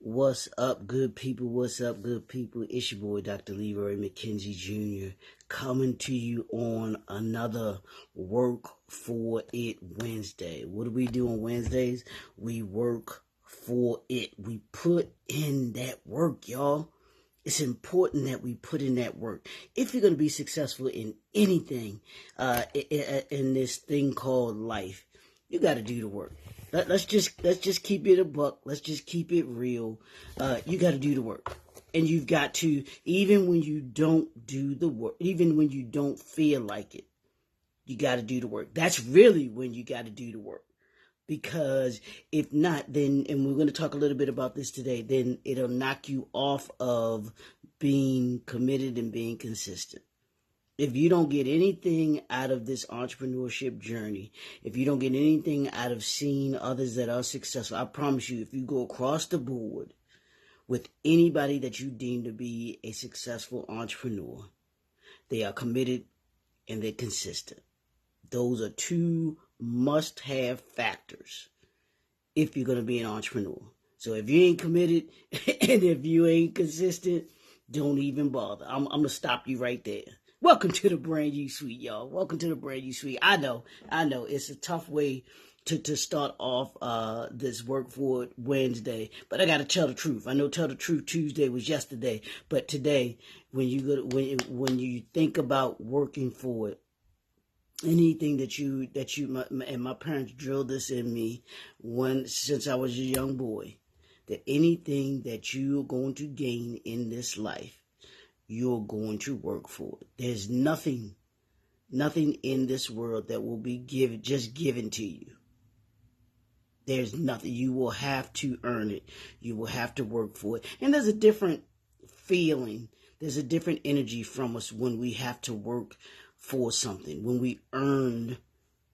What's up, good people? What's up, good people? It's your boy, Dr. Leroy McKenzie Jr., coming to you on another Work for It Wednesday. What do we do on Wednesdays? We work for it. We put in that work, y'all. It's important that we put in that work. If you're going to be successful in anything, in this thing called life, you got to do the work. Let's just keep it a buck. Let's just keep it real. You got to do the work, and you've got to, even when you don't do the work, even when you don't feel like it, you got to do the work. That's really when you got to do the work. Because if not, then, and we're going to talk a little bit about this today, then it'll knock you off of being committed and being consistent. If you don't get anything out of this entrepreneurship journey, if you don't get anything out of seeing others that are successful, I promise you, if you go across the board with anybody that you deem to be a successful entrepreneur, they are committed and they're consistent. Those are two must-have factors if you're going to be an entrepreneur. So if you ain't committed and if you ain't consistent, don't even bother. I'm going to stop you right there. Welcome to the brand new suite, y'all. Welcome to the brand new suite. I know. It's a tough way to start off this Work For It Wednesday, but I got to tell the truth. I know Tell the Truth Tuesday was yesterday, but today, when you think about working for it, anything and my parents drilled this in me since I was a young boy, that anything that you're going to gain in this life, you're going to work for it. There's nothing in this world that will be given to you. There's nothing. You will have to earn it. You will have to work for it. And there's a different feeling. There's a different energy from us when we have to work for something, when we earn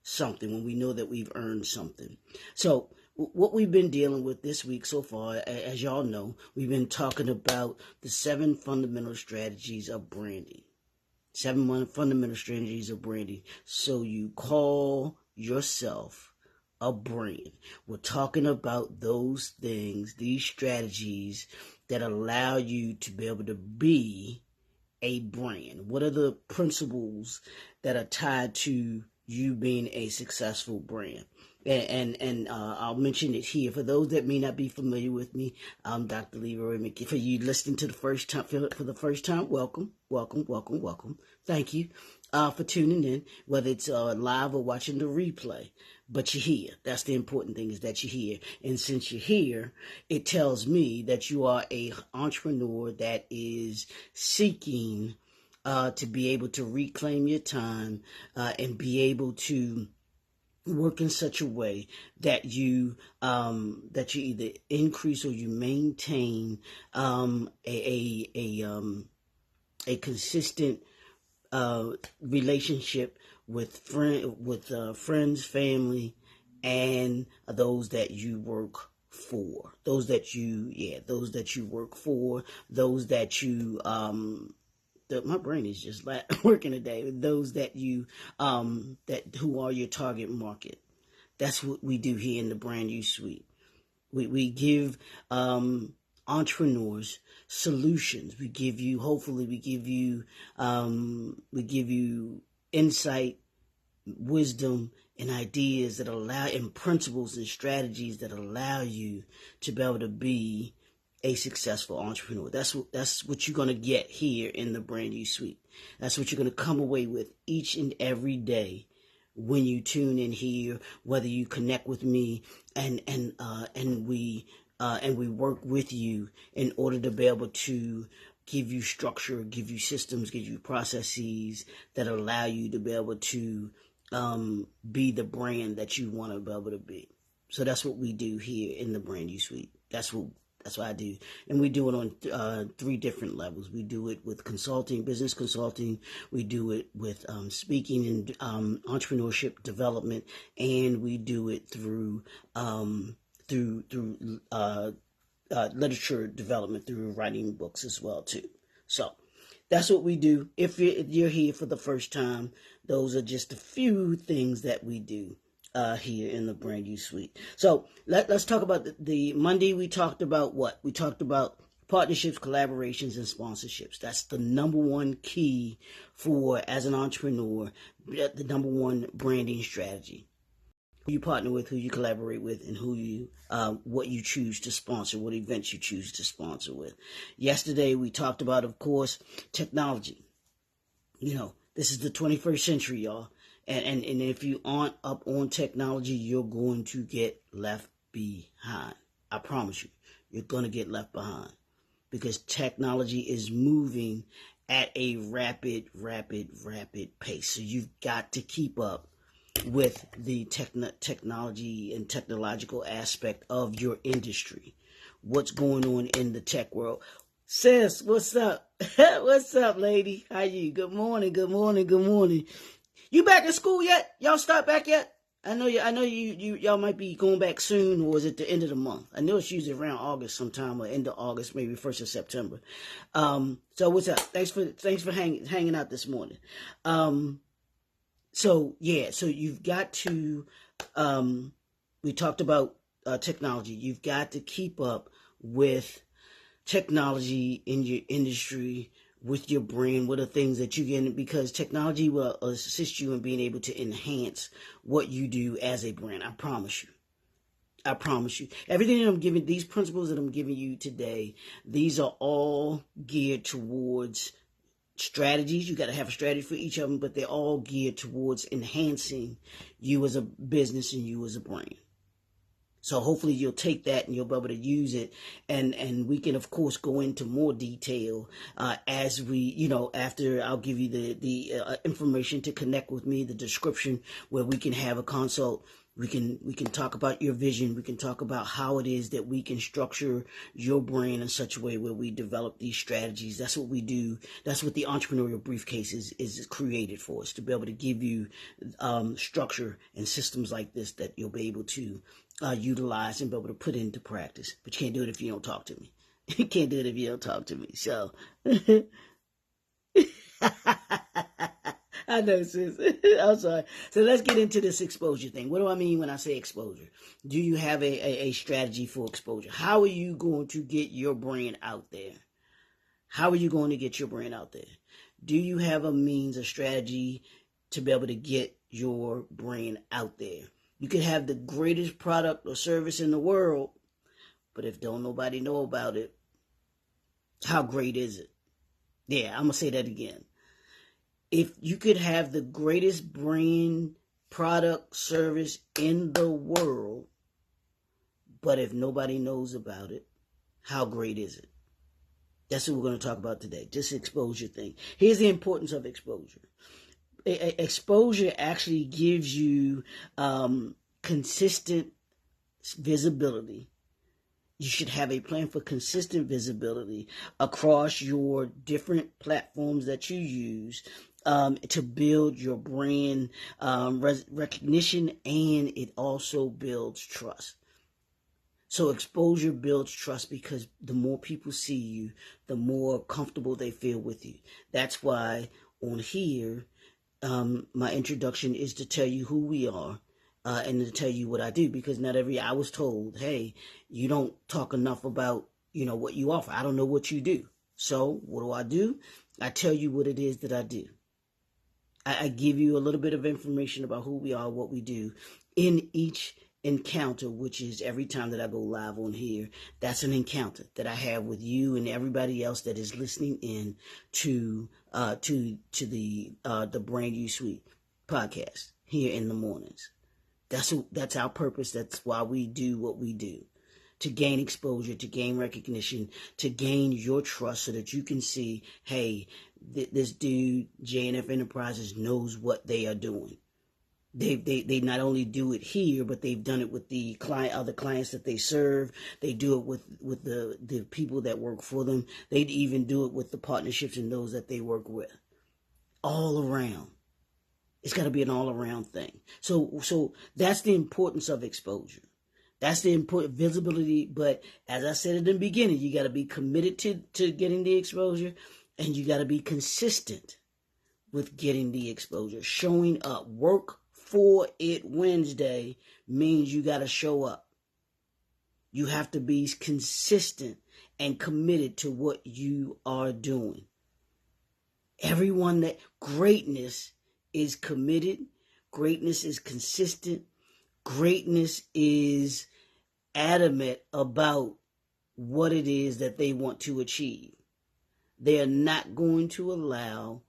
something, when we know that we've earned something. So what we've been dealing with this week so far, as y'all know, we've been talking about the 7 fundamental strategies of branding. 7 fundamental strategies of branding. So you call yourself a brand. We're talking about those things, these strategies that allow you to be able to be a brand. What are the principles that are tied to you being a successful brand? And I'll mention it here. For those that may not be familiar with me, I'm Dr. Leroy McKenzie. For you listening to the first time, for the first time, welcome. Thank you for tuning in, whether it's live or watching the replay. But you're here. That's the important thing, is that you're here. And since you're here, it tells me that you are an entrepreneur that is seeking to be able to reclaim your time and be able to work in such a way that you either increase or you maintain a consistent relationship with friends, family, and those that you work for. Those that you work for. Those that you my brain is just working today. Those that you who are your target market. That's what we do here in the brand new suite. We give entrepreneurs solutions. We give you insight, wisdom, and ideas that allow, and principles and strategies that allow you to be able to be a successful entrepreneur. That's what you're going to get here in the brand new suite. That's what you're going to come away with each and every day when you tune in here, whether you connect with me and we work with you in order to be able to give you structure, give you systems, give you processes that allow you to be able to be the brand that you want to be able to be. So that's what we do here in the brand new suite. That's what I do. And we do it on 3 different levels. We do it with consulting, business consulting. We do it with speaking and entrepreneurship development. And we do it through literature development, through writing books as well, too. So that's what we do. If you're here for the first time, those are just a few things that we do. here in the Brand New Suite. So let's talk about the Monday. We talked about what? We talked about partnerships, collaborations, and sponsorships. That's the number one key for, as an entrepreneur, the number one branding strategy. Who you partner with, who you collaborate with, and who you, what you choose to sponsor, what events you choose to sponsor with. Yesterday, we talked about, of course, technology. This is the 21st century, y'all. And if you aren't up on technology, you're going to get left behind. I promise you, you're going to get left behind. Because technology is moving at a rapid pace. So you've got to keep up with the technology and technological aspect of your industry. What's going on in the tech world? Sis, what's up? What's up, lady? How you? Good morning. You back in school yet? Y'all start back yet? I know y'all might be going back soon, or is it the end of the month? I know it's usually around August sometime, or end of August, maybe 1st of September. So what's up? Thanks for hanging out this morning. So you've got to, we talked about technology. You've got to keep up with technology in your industry, with your brand, what are things that you can, because technology will assist you in being able to enhance what you do as a brand. I promise you. Everything that I'm giving, these principles that I'm giving you today, these are all geared towards strategies. You got to have a strategy for each of them, but they're all geared towards enhancing you as a business and you as a brand. So hopefully you'll take that and you'll be able to use it. And we can, of course, go into more detail as we, after I'll give you the information to connect with me, the description where we can have a consult. We can talk about your vision. We can talk about how it is that we can structure your brand in such a way where we develop these strategies. That's what we do. That's what the entrepreneurial briefcase is created for us, to be able to give you structure and systems like this that you'll be able to utilize and be able to put into practice. But you can't do it if you don't talk to me. You can't do it if you don't talk to me. So I know, sis. I'm sorry. So let's get into this exposure thing. What do I mean when I say exposure? Do you have a strategy for exposure? How are you going to get your brand out there? How are you going to get your brand out there? Do you have a means, a strategy to be able to get your brand out there? You could have the greatest product or service in the world, but if don't nobody know about it, how great is it? Yeah, I'm going to say that again. If you could have the greatest brand, product, service in the world, but if nobody knows about it, how great is it? That's what we're going to talk about today, this exposure thing. Here's the importance of exposure. Exposure actually gives you consistent visibility. You should have a plan for consistent visibility across your different platforms that you use to build your brand recognition, and it also builds trust. So exposure builds trust because the more people see you, the more comfortable they feel with you. That's why on here, my introduction is to tell you who we are and to tell you what I do, because I was told, hey, you don't talk enough about, what you offer. I don't know what you do. So what do? I tell you what it is that I do. I give you a little bit of information about who we are, what we do in each encounter, which is every time that I go live on here. That's an encounter that I have with you and everybody else that is listening in to the Brand New Suite podcast here in the mornings. That's our purpose. That's why we do what we do. To gain exposure, to gain recognition, to gain your trust so that you can see, hey, this dude, JNF Enterprises, knows what they are doing. They not only do it here, but they've done it with the other clients that they serve. They do it with the people that work for them. They'd even do it with the partnerships and those that they work with. All around. It's got to be an all-around thing. So that's the importance of exposure. That's the important visibility. But as I said at the beginning, you got to be committed to getting the exposure, and you got to be consistent with getting the exposure, showing up, work for it Wednesday means you got to show up. You have to be consistent and committed to what you are doing. Everyone that greatness is committed, greatness is consistent, greatness is adamant about what it is that they want to achieve. They are not going to allow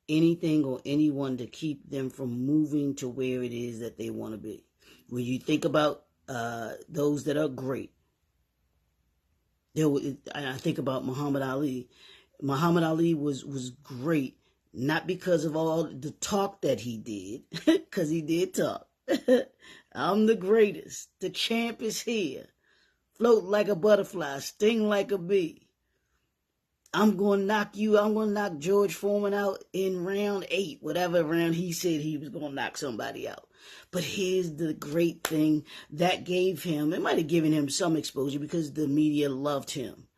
anything or anyone to keep them from moving to where it is that they want to be. When you think about those that are great, I think about Muhammad Ali. Muhammad Ali was great, not because of all the talk that he did, because he did talk. I'm the greatest. The champ is here. Float like a butterfly, sting like a bee. I'm going to knock George Foreman out in round 8, whatever round he said he was going to knock somebody out. But here's the great thing that gave him, it might have given him some exposure because the media loved him.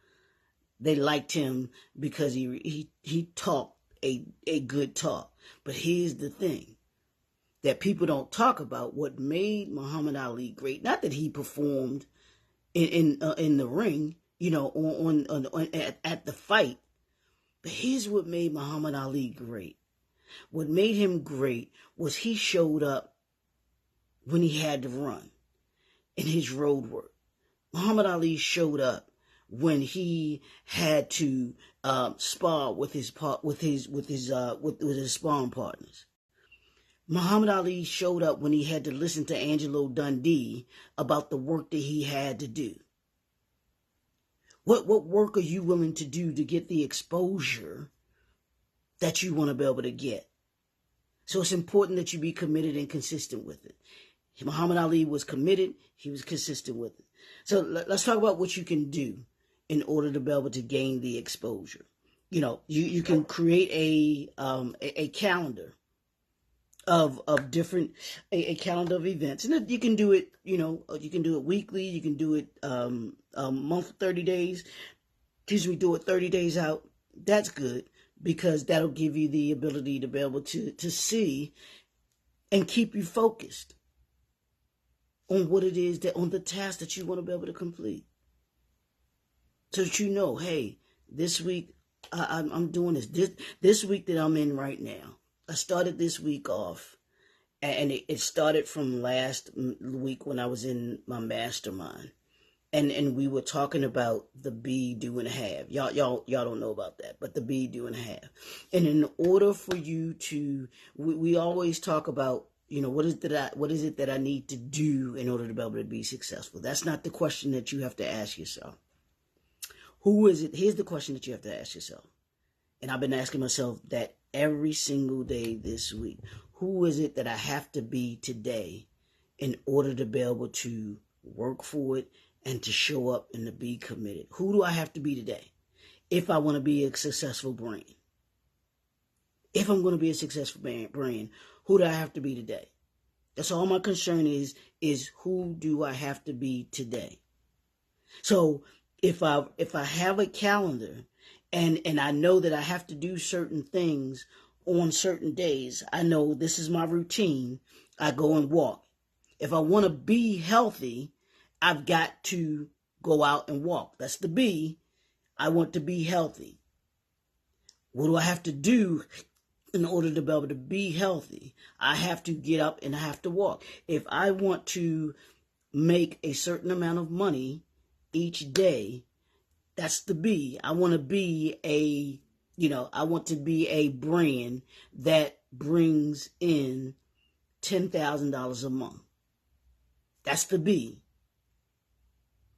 They liked him because he talked a good talk. But here's the thing that people don't talk about, what made Muhammad Ali great. Not that he performed in the ring, at the fight. But here's what made Muhammad Ali great. What made him great was he showed up when he had to run in his road work. Muhammad Ali showed up when he had to spar with his sparring partners. Muhammad Ali showed up when he had to listen to Angelo Dundee about the work that he had to do. What work are you willing to do to get the exposure that you want to be able to get? So it's important that you be committed and consistent with it. Muhammad Ali was committed. He was consistent with it. So let's talk about what you can do in order to be able to gain the exposure. You can create a calendar of different, a calendar of events. And you can do it, you can do it weekly. You can do it a month, 30 days. Do it 30 days out. That's good because that'll give you the ability to be able to see and keep you focused on what it is on the task that you want to be able to complete. So that hey, this week I'm doing this week that I'm in right now. I started this week off, and it started from last week when I was in my mastermind, and we were talking about the be, do, and have. Y'all don't know about that, but the be, do, and have. And in order for you to, we always talk about, what is it that I need to do in order to be able to be successful? That's not the question that you have to ask yourself. Who is it? Here's the question that you have to ask yourself. And I've been asking myself that every single day this week. Who is it that I have to be today in order to be able to work for it and to show up and to be committed? Who do I have to be today if I want to be a successful brand? If I'm going to be a successful brand, who do I have to be today? That's all my concern is who do I have to be today? So if I have a calendar and I know that I have to do certain things on certain days, I know this is my routine, I go and walk. If I want to be healthy, I've got to go out and walk. That's the B. I want to be healthy. What do I have to do in order to be able to be healthy? I have to get up and I have to walk. If I want to make a certain amount of money each day, that's the B. I want to be a brand that brings in $10,000 a month. That's the B.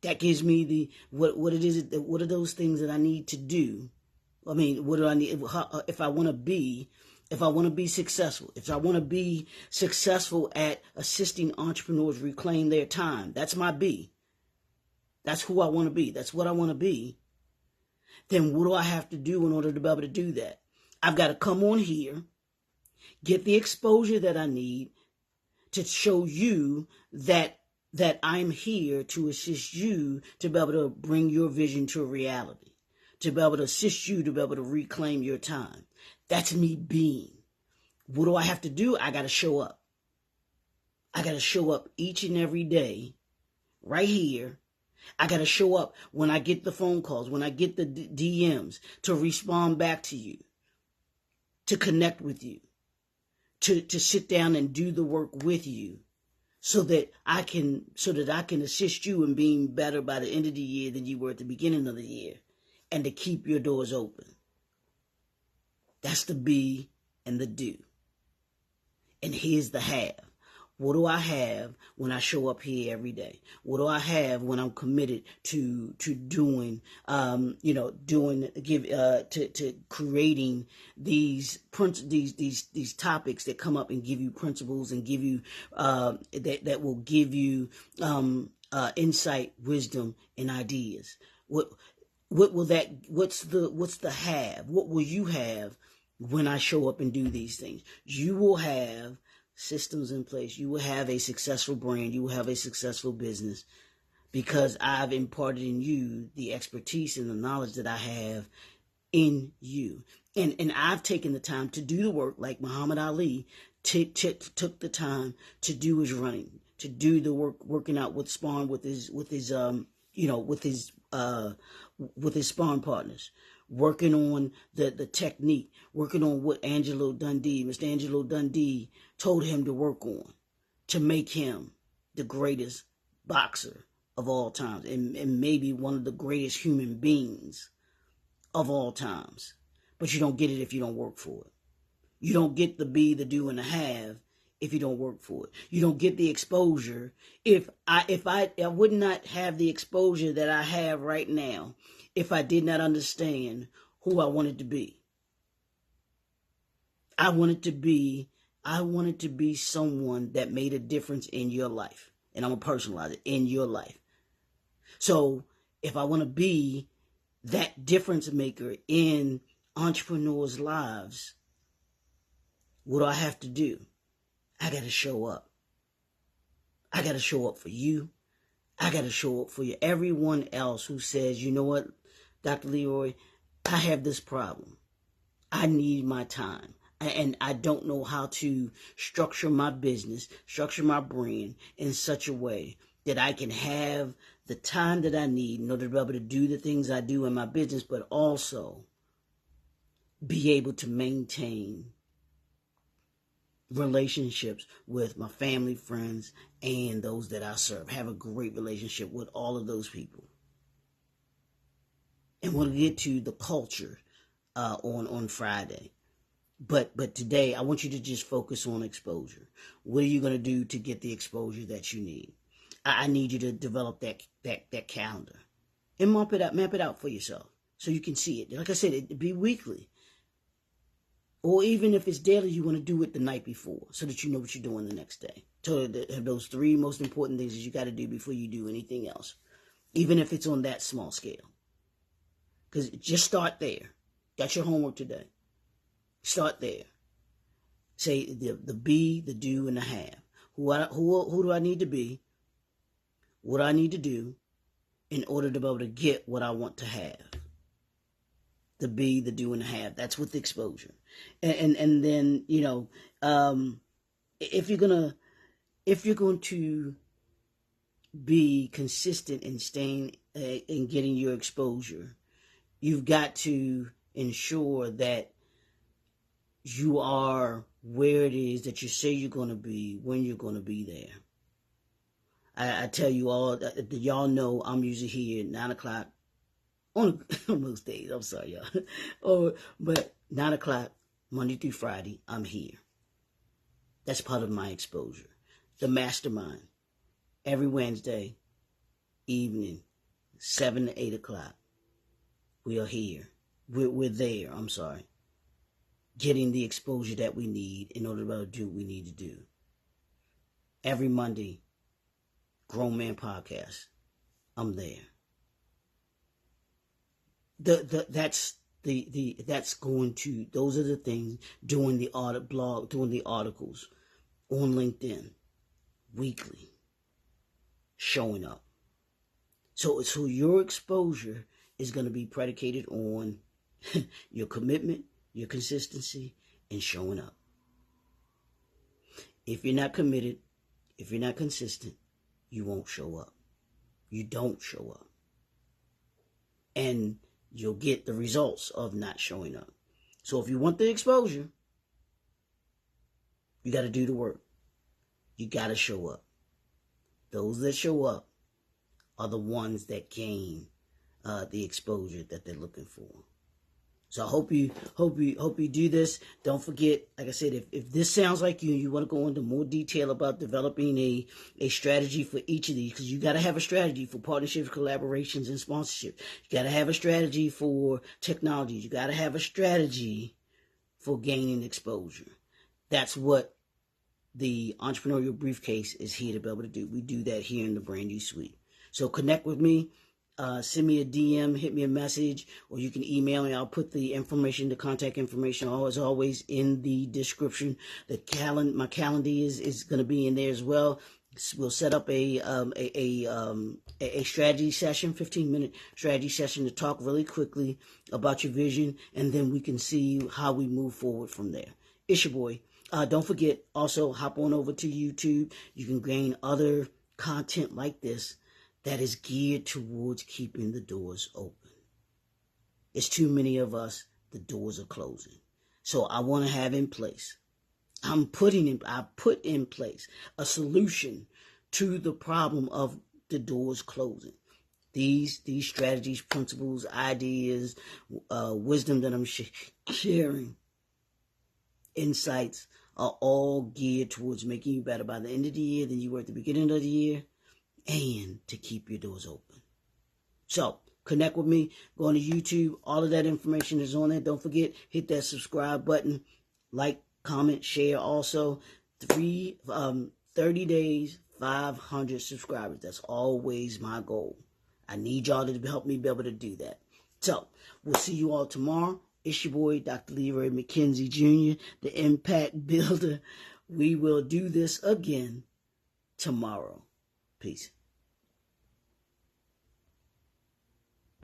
That gives me what are those things that I need to do? I mean, what do I need if I want to be successful? If I want to be successful at assisting entrepreneurs reclaim their time, that's my B. That's who I want to be. That's what I want to be. Then what do I have to do in order to be able to do that? I've got to come on here, get the exposure that I need to show you that I'm here to assist you to be able to bring your vision to a reality, to be able to assist you to be able to reclaim your time. That's me being. What do I have to do? I got to show up. I got to show up each and every day right here. I got to show up when I get the phone calls, when I get the DMs, to respond back to you, to connect with you, to sit down and do the work with you, so that I can assist you in being better by the end of the year than you were at the beginning of the year, and to keep your doors open. That's the be and the do. And here's the have. What do I have when I show up here every day? What do I have when I'm committed to doing, to creating these topics that come up and give you principles and give you that will give you insight, wisdom, and ideas. What will that? What's the have? What will you have when I show up and do these things? You will have systems in place. You will have a successful brand. You will have a successful business, because I've imparted in you the expertise and the knowledge that I have in you. And I've taken the time to do the work like Muhammad Ali took the time to do his running, to do the working out with sparring with his sparring partners, working on the technique, working on what Mr. Angelo Dundee told him to work on to make him the greatest boxer of all times, and maybe one of the greatest human beings of all times. But you don't get it if you don't work for it. You don't get the be, the do, and the have if you don't work for it. You don't get the exposure. If I would not have the exposure that I have right now if I did not understand who I wanted to be. I wanted to be someone that made a difference in your life. And I'm going to personalize it, in your life. So if I want to be that difference maker in entrepreneurs' lives, what do I have to do? I got to show up. I got to show up for you. I got to show up for you. Everyone else who says, you know what, Dr. Leroy, I have this problem. I need my time. And I don't know how to structure my business, structure my brand in such a way that I can have the time that I need in order to be able to do the things I do in my business, but also be able to maintain relationships with my family, friends, and those that I serve. Have a great relationship with all of those people. And we'll get to the culture on Friday. But today, I want you to just focus on exposure. What are you going to do to get the exposure that you need? I need you to develop that calendar and map it out for yourself so you can see it. Like I said, it'd be weekly. Or even if it's daily, you want to do it the night before so that you know what you're doing the next day. So those three most important things that you got to do before you do anything else, even if it's on that small scale. Because just start there. That's your homework today. Start there. Say the be, the do, and the have. Who do I need to be? What I need to do in order to be able to get what I want to have. The be, the do, and the have. That's with exposure. And then, if you're going to be consistent in staying in getting your exposure, you've got to ensure that you are where it is that you say you're going to be when you're going to be there. I tell you all, y'all know I'm usually here at 9 o'clock on most days. I'm sorry, y'all. But 9 o'clock, Monday through Friday, I'm here. That's part of my exposure. The mastermind, every Wednesday evening, 7 to 8 o'clock. We are here. We're there, I'm sorry. Getting the exposure that we need in order to be able to do what we need to do. Every Monday, Grown Man Podcast. I'm there. That's those are the things, doing the audit blog, doing the articles on LinkedIn weekly, showing up. So your exposure is going to be predicated on your commitment, your consistency, and showing up. If you're not committed, If you're not consistent, you won't show up. You don't show up. And you'll get the results of not showing up. So if you want the exposure, you got to do the work. You got to show up. Those that show up are the ones that gain the exposure that they're looking for. So I hope you do this. Don't forget, like I said, if this sounds like you want to go into more detail about developing a strategy for each of these, because you got to have a strategy for partnerships, collaborations, and sponsorship. You got to have a strategy for technologies. You got to have a strategy for gaining exposure. That's what the Entrepreneurial Briefcase is here to be able to do. We do that here in the Brand New Suite. So connect with me. Send me a DM, hit me a message, or you can email me. I'll put the information, the contact information, as always, in the description. My calendar is going to be in there as well. We'll set up a strategy session, 15-minute strategy session to talk really quickly about your vision, and then we can see how we move forward from there. It's your boy. Don't forget, also hop on over to YouTube. You can gain other content like this that is geared towards keeping the doors open. It's too many of us, the doors are closing. So I want to have in place, I put in place a solution to the problem of the doors closing. These strategies, principles, ideas, wisdom that I'm sharing, insights are all geared towards making you better by the end of the year than you were at the beginning of the year, and to keep your doors open. So connect with me. Go on to YouTube. All of that information is on there. Don't forget, hit that subscribe button. Like, comment, share. Also, 30 days, 500 subscribers. That's always my goal. I need y'all to help me be able to do that. So we'll see you all tomorrow. It's your boy, Dr. Leroy McKenzie Jr., the Impact Builder. We will do this again tomorrow. Peace.